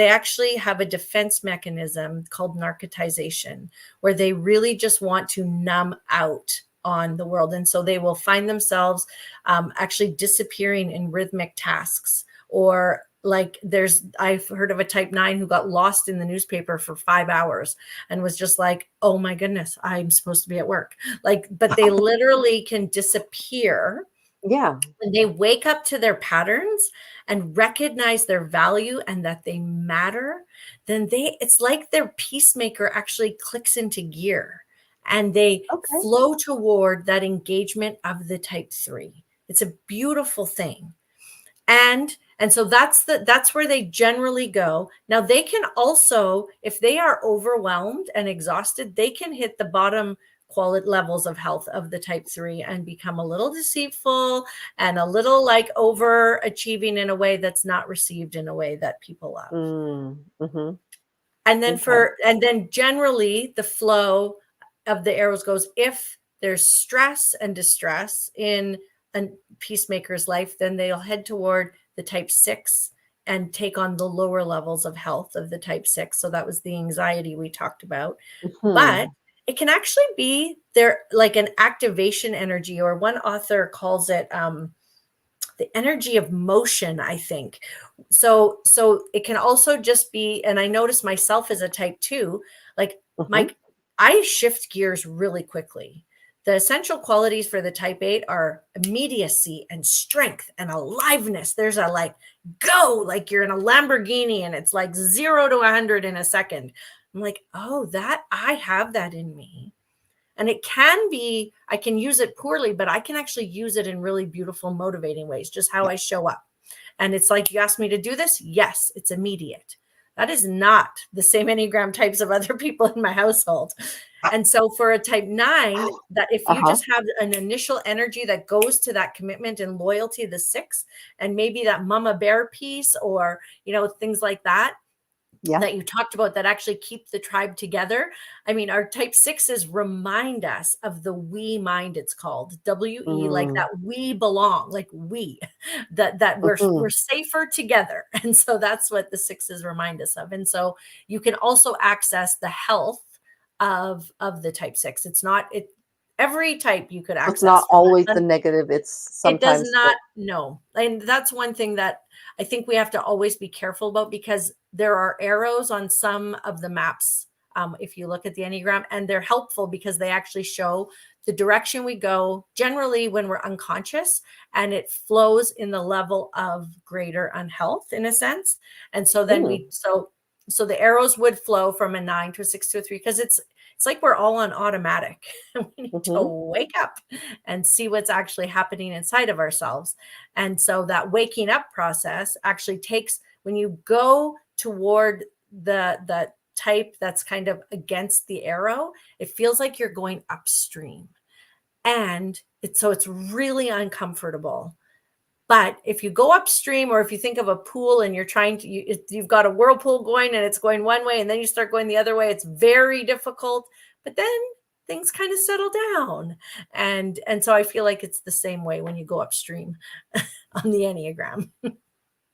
actually have a defense mechanism called narcotization, where they really just want to numb out on the world. And so they will find themselves actually disappearing in rhythmic tasks, or like I've heard of a type 9 who got lost in the newspaper for 5 hours and was just like, oh my goodness, I'm supposed to be at work. Like, but they literally can disappear Yeah. when they wake up to their patterns and recognize their value and that they matter. Then it's like their peacemaker actually clicks into gear and they Okay. flow toward that engagement of the type 3. It's a beautiful thing. And so that's where they generally go. Now they can also, if they are overwhelmed and exhausted, they can hit the bottom quality levels of health of the type 3 and become a little deceitful and a little like overachieving in a way that's not received in a way that people love. Mm, hmm. Okay. And then generally the flow of the arrows goes, if there's stress and distress in a peacemaker's life, then they'll head toward the type 6 and take on the lower levels of health of the type 6. So that was the anxiety we talked about. But Hmm. it can actually be there like an activation energy, or one author calls it the energy of motion, I think. So it can also just be, and I notice myself as a type 2, like Hmm. my I shift gears really quickly. The essential qualities for the type 8 are immediacy and strength and aliveness. There's a like go, like you're in a Lamborghini and it's like 0 to 100 in a second. I'm like, oh, that I have that in me. And it can be, I can use it poorly, but I can actually use it in really beautiful, motivating ways, just how I show up. And it's like, you asked me to do this? Yes, it's immediate. That is not the same Enneagram types of other people in my household. And so for a type 9, that if you Uh-huh. just have an initial energy that goes to that commitment and loyalty, the 6, and maybe that mama bear piece, or, things like that, Yeah. that you talked about that actually keep the tribe together. I mean, our type 6s remind us of the we mind, it's called WE, like Mm, that we belong, like we, that we're hmm. safer together. And so that's what the 6s remind us of. And so you can also access the health of the type 6. It's not it every type you could It's not access from always that. the negative, it's It does sometimes the not, no. And that's one thing that I think we have to always be careful about, because there are arrows on some of the maps. If you look at the Enneagram, and they're helpful because they actually show the direction we go generally when we're unconscious, and it flows in the level of greater unhealth in a sense. And so then mm, so the arrows would flow from a 9 to a 6 to a 3, because it's like we're all on automatic. We need to mhm, wake up and see what's actually happening inside of ourselves. And so that waking up process actually takes, when you go toward the type that's kind of against the arrow, it feels like you're going upstream. And it's really uncomfortable. But if you go upstream, or if you think of a pool and you're trying to, you've got a whirlpool going and it's going one way and then you start going the other way, it's very difficult. But then things kind of settle down. And so I feel like it's the same way when you go upstream on the Enneagram.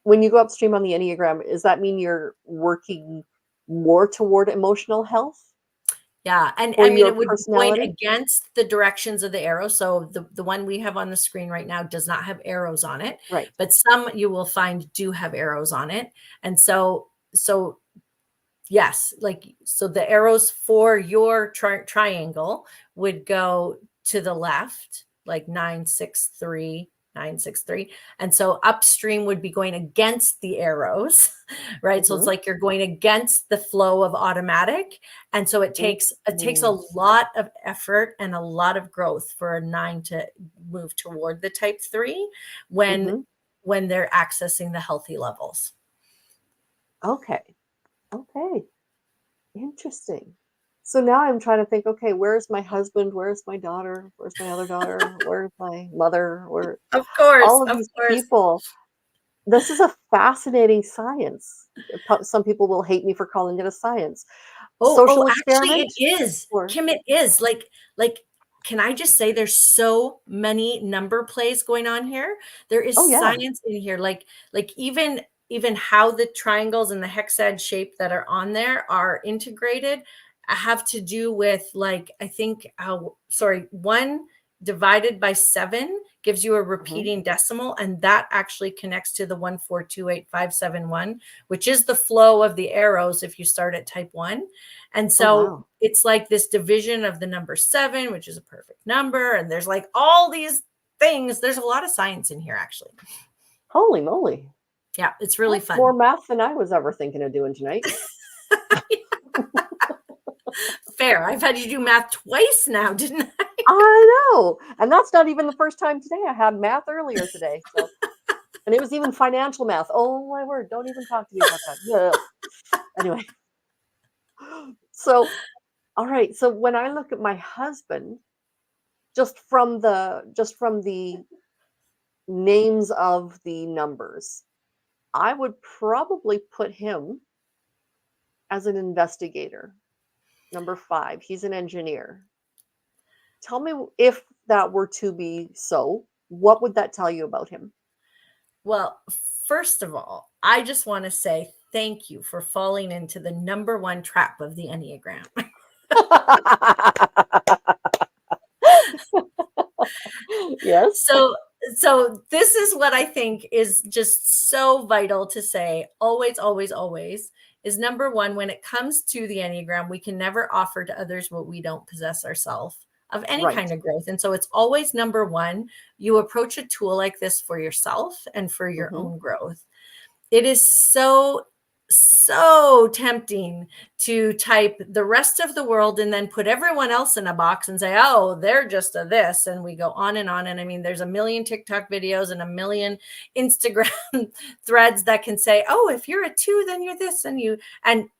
When you go upstream on the Enneagram, does that mean you're working more toward emotional health Yeah. And or I mean, your it would be going personality? against the directions of the arrow. So the one we have on the screen right now does not have arrows on it, Right. but some you will find do have arrows on it. And so yes, like, so the arrows for your triangle would go to the left, like 963, 963. And so upstream would be going against the arrows, right? So it's Mhm. like you're going against the flow of automatic. And so it takes a Mm. lot of effort and a lot of growth for a 9 to move toward the type 3 when Mhm. when they're accessing the healthy levels. Okay. Okay. Interesting. So now I'm trying to think, okay, where's my husband? Where's my daughter? Where's my other daughter? Where's my mother? Where Of course, all of of these course. people. This is a fascinating science. Some people will hate me for calling it a science. Oh, Social actually it experiment is. or Kim, it is. Like, can I just say there's so many number plays going on here? There is oh yeah. science in here. Like even how the triangles and the hexad shape that are on there are integrated have to do with, like, I think sorry, 1 divided by 7 gives you a Mhm. repeating decimal, and that actually connects to the 1428571, which is the flow of the arrows if you start at type 1. And Oh so wow. it's like this division of the number 7, which is a perfect number. And there's like all these things. There's a lot of science in here, actually. Holy moly. Yeah, it's really That's more fun. math than I was ever thinking of doing tonight. Fair. I've had you do math twice now, didn't I? I know. And that's not even the first time today. I had math earlier today. So and it was even financial math. Oh my word. Don't even talk to me about that. Ugh. Anyway. So all right. So when I look at my husband, just from the names of the numbers, I would probably put him as an investigator. Number 5, he's an engineer. Tell me if that were to be so, what would that tell you about him? Well, first of all, I just want to say thank you for falling into the number 1 trap of the Enneagram. Yes. So this is what I think is just so vital to say, always, always, always, is number 1, when it comes to the Enneagram, we can never offer to others what we don't possess ourselves of any Right. kind of growth. And so it's always number 1, you approach a tool like this for yourself and for your Mhm. own growth. It is so tempting to type the rest of the world and then put everyone else in a box and say, oh, they're just a this. And we go on and on. And I mean, there's a million TikTok videos and a million Instagram threads that can say, oh, if you're a 2, then you're this. And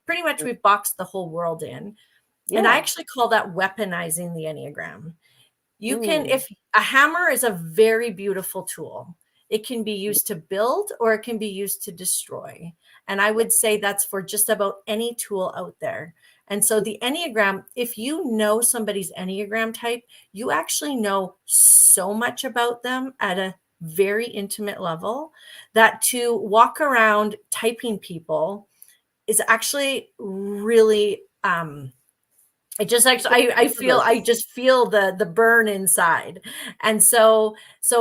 pretty much we've boxed the whole world in. And I Yeah. actually call that weaponizing the Enneagram. You can, Mm. if a hammer is a very beautiful tool, it can be used to build or it can be used to destroy. And I would say that's for just about any tool out there. And so the Enneagram, if you know somebody's Enneagram type, you actually know so much about them at a very intimate level that to walk around typing people is actually really it just actually I just feel the burn inside. And so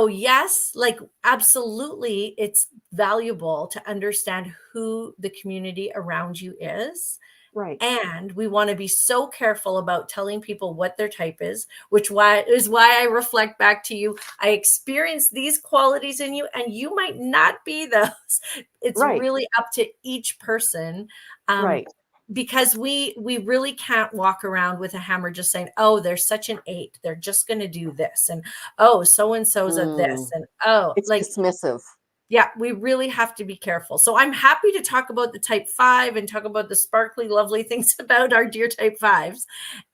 yes, like absolutely it's valuable to understand who the community around you is. Right. And we want to be so careful about telling people what their type is, which why I reflect back to you. I experience these qualities in you, and you might not be those. It's Right. really up to each person. Um, Right. because we really can't walk around with a hammer just saying, oh, they're such an 8, they're just going to do this, and oh, so and so's a this, Mm. and oh, It's like, dismissive. Yeah, we really have to be careful. So I'm happy to talk about the type 5 and talk about the sparkly, lovely things about our dear type 5s.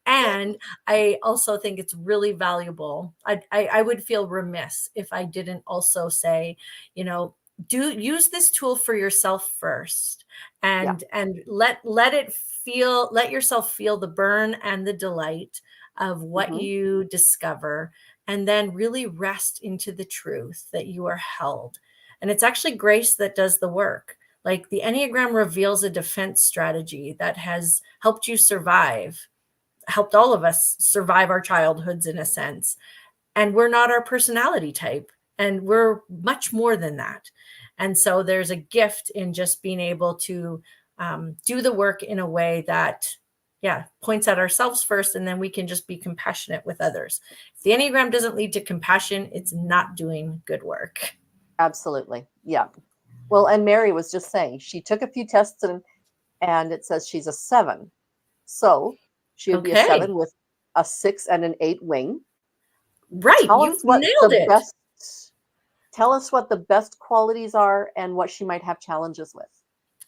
And I also think it's really valuable. I would feel remiss if I didn't also say, you know, do use this tool for yourself first, Yeah. and let yourself feel the burn and the delight of what Hmm. you discover, and then really rest into the truth that you are held. And it's actually grace that does the work. Like the Enneagram reveals a defense strategy that has helped you survive, helped all of us survive our childhoods in a sense. And we're not our personality type, and we're much more than that. And so there's a gift in just being able to do the work in a way that, yeah, points at ourselves first, and then we can just be compassionate with others. If the Enneagram doesn't lead to compassion, it's not doing good work. Absolutely. Yeah. Well, and Mary was just saying she took a few tests and it says she's a 7. So she would be a Okay. 7 with a 6 and an 8 wing. Right. Tell us You've what nailed the it. best tell us what the best qualities are and what she might have challenges with.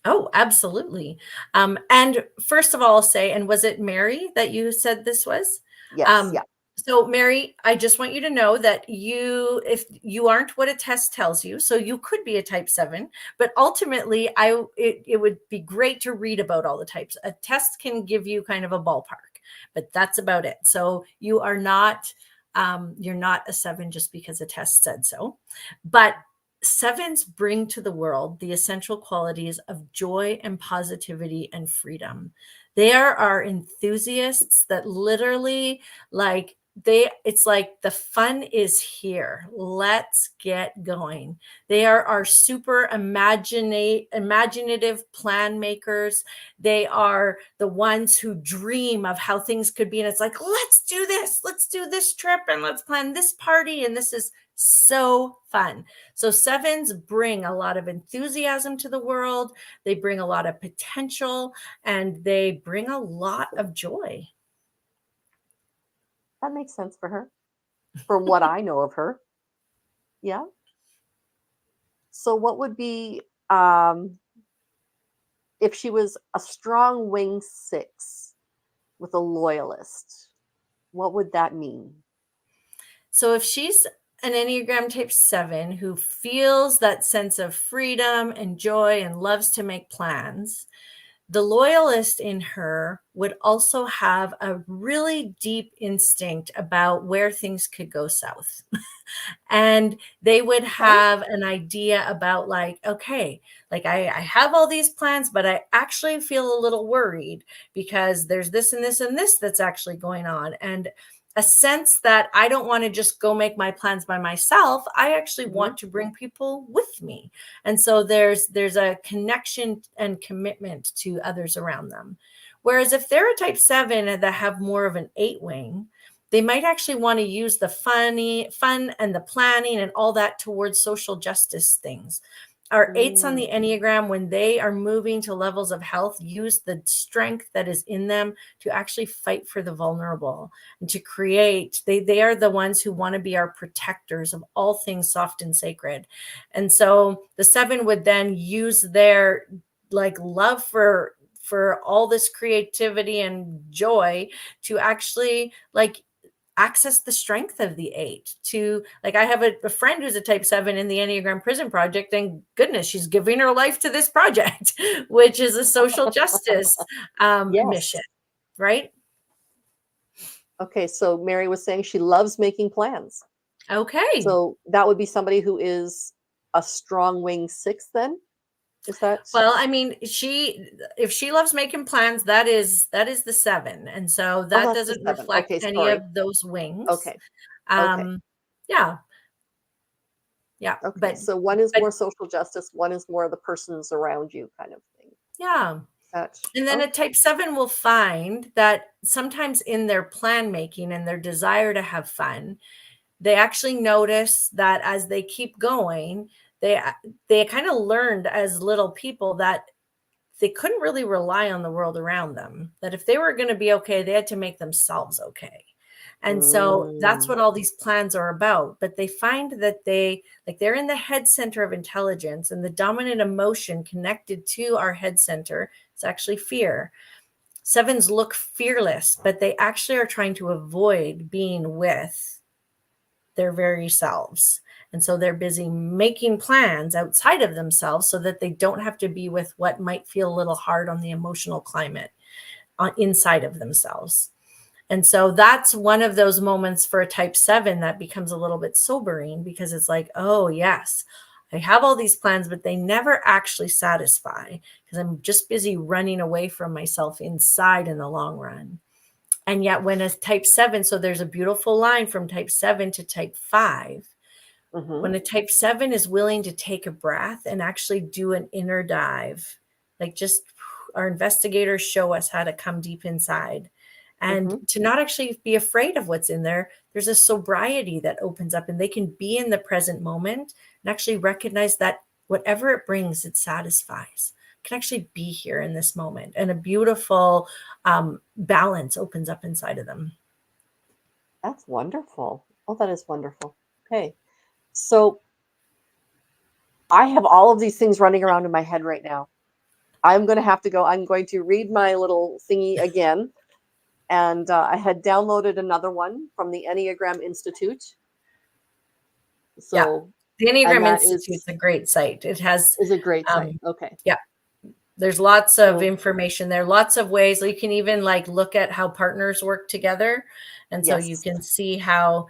Oh, absolutely. And first of all, I'll say, and was it Mary that you said this was? Yes, Um, yeah. so Mary, I just want you to know that if you aren't what a test tells you, so you could be a type 7, but ultimately it would be great to read about all the types. A test can give you kind of a ballpark, but that's about it. So you're not a 7 just because a test said so. But 7s bring to the world the essential qualities of joy and positivity and freedom. They are our enthusiasts that literally, like, it's like the fun is here. Let's get going. They are our super imaginative plan makers. They are the ones who dream of how things could be. And it's like, let's do this. Let's do this trip and let's plan this party. And this is so fun. So 7s bring a lot of enthusiasm to the world. They bring a lot of potential, and they bring a lot of joy. That makes sense for her. From what I know of her. Yeah. So what would be if she was a strong wing 6 with a loyalist? What would that mean? So if she's an Enneagram type 7 who feels that sense of freedom and joy and loves to make plans, the loyalist in her would also have a really deep instinct about where things could go south. And they would Okay. have an idea about, like, okay, like I have all these plans, but I actually feel a little worried because there's this and this and this that's actually going on. And a sense that I don't want to just go make my plans by myself. I actually Hmm. want to bring people with me. And so there's a connection and commitment to others around them. Whereas if they're a type 7 that have more of an 8 wing, they might actually want to use the fun and the planning and all that towards social justice things. Our 8s on the Mm. Enneagram, when they are moving to levels of health, use the strength that is in them to actually fight for the vulnerable and to create. They are the ones who want to be our protectors of all things soft and sacred. And so the 7 would then use their, like, love for all this creativity and joy to actually, like, access the strength of the 8. To, like, I have a friend who's a type 7 in the Enneagram Prison Project, and goodness, she's giving her life to this project, which is a social justice mission, Yes. right? Okay, so Mary was saying she loves making plans. Okay. So that would be somebody who is a strong wing 6 then? Is that Well, I mean, if she loves making plans, that is the 7. And so Oh, that that's the doesn't 7. reflect Okay, any sorry. of those wings. Okay. Okay. Um, yeah, yeah. Okay. But So one is but more social justice, one is more the persons around you kind of thing. yeah. That And then a okay. type 7 will find that sometimes in their plan making and their desire to have fun, they actually notice that as they keep going, they they kind of learned as little people that they couldn't really rely on the world around them. That if they were going to be okay, they had to make themselves okay. And so that's Mm. what all these plans are about. But they find that they're in the head center of intelligence, and the dominant emotion connected to our head center is actually fear. Sevens look fearless, but they actually are trying to avoid being with their very selves. And so they're busy making plans outside of themselves so that they don't have to be with what might feel a little hard on the emotional climate inside of themselves. And so that's one of those moments for a type 7 that becomes a little bit sobering, because it's like, oh, yes, I have all these plans, but they never actually satisfy because I'm just busy running away from myself inside in the long run. And yet, when a type 7, so there's a beautiful line from type 7 to type 5. Mm-hmm. When a type 7 is willing to take a breath and actually do an inner dive, like just our investigators show us how to come deep inside and Mm-hmm. to not actually be afraid of what's in there. There's a sobriety that opens up, and they can be in the present moment and actually recognize that whatever it brings, it satisfies. Can actually be here in this moment, and a beautiful balance opens up inside of them. That's wonderful. Oh, that is wonderful. Okay. So I have all of these things running around in my head right now. I'm going to have to go. I'm going to read my little thingy again. And I had downloaded another one from the Enneagram Institute. Yeah. So, The and Enneagram that Institute's a great site. It has, is a great site. um, Okay. yeah, there's lots of So, information there, lots of ways. You can even like look at how partners work together. And so you yes. can see how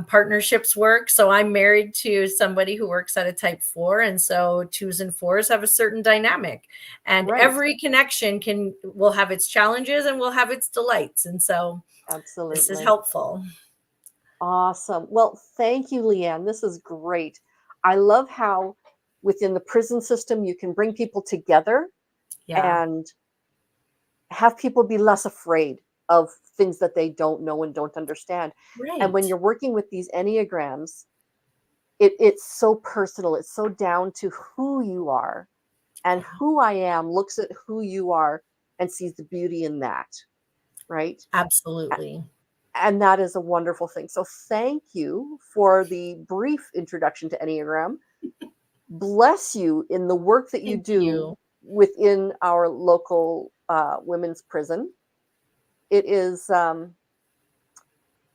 partnerships work. So I'm married to somebody who works at a type 4. And so 2s and 4s have a certain dynamic. And Right. every connection will have its challenges and will have its delights. And so this is Absolutely. helpful. Awesome. Well, thank you, Leanne. This is great. I love how within the prison system you can bring people together Yeah. and have people be less afraid of things that they don't know and don't understand. And when Right. you're working with these enneagrams, it's so personal. It's so down to who you are, and Yeah. who I am looks at who you are and sees the beauty in that, right? Absolutely. And that is a wonderful thing. So thank you for the brief introduction to Enneagram. Bless you in the work that you Thank do you. within our local women's prison. It is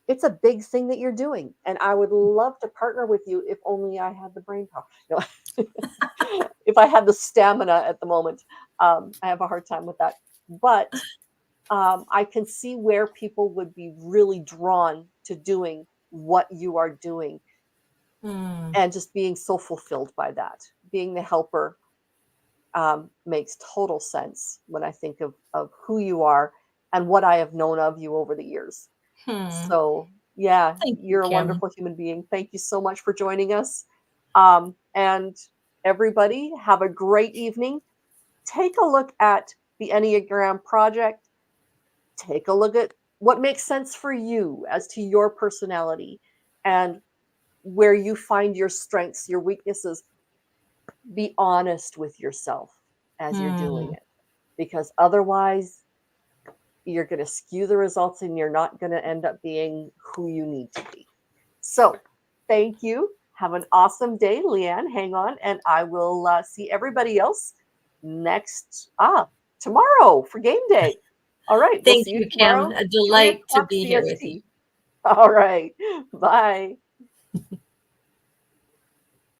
it's a big thing that you're doing, and I would love to partner with you if only I had the brain power. No. If I had the stamina at the moment. I have a hard time with that, but I can see where people would be really drawn to doing what you are doing Hmm. and just being so fulfilled by that. Being the helper makes total sense when I think of who you are and what I have known of you over the years. Hmm. So, yeah, Thank you, you're a Kim. wonderful human being. Thank you so much for joining us. And everybody, have a great evening. Take a look at the Enneagram Project. Take a look at what makes sense for you as to your personality and where you find your strengths, your weaknesses. Be honest with yourself as you're doing Hmm. it, because otherwise, you're going to skew the results and you're not going to end up being who you need to be. So, thank you. Have an awesome day, Leanne. Hang on, and I will see everybody else next tomorrow for game day. All right, we'll Thank see you you, Kim. tomorrow, A three delight to o'clock be here with you. CST. All right, bye.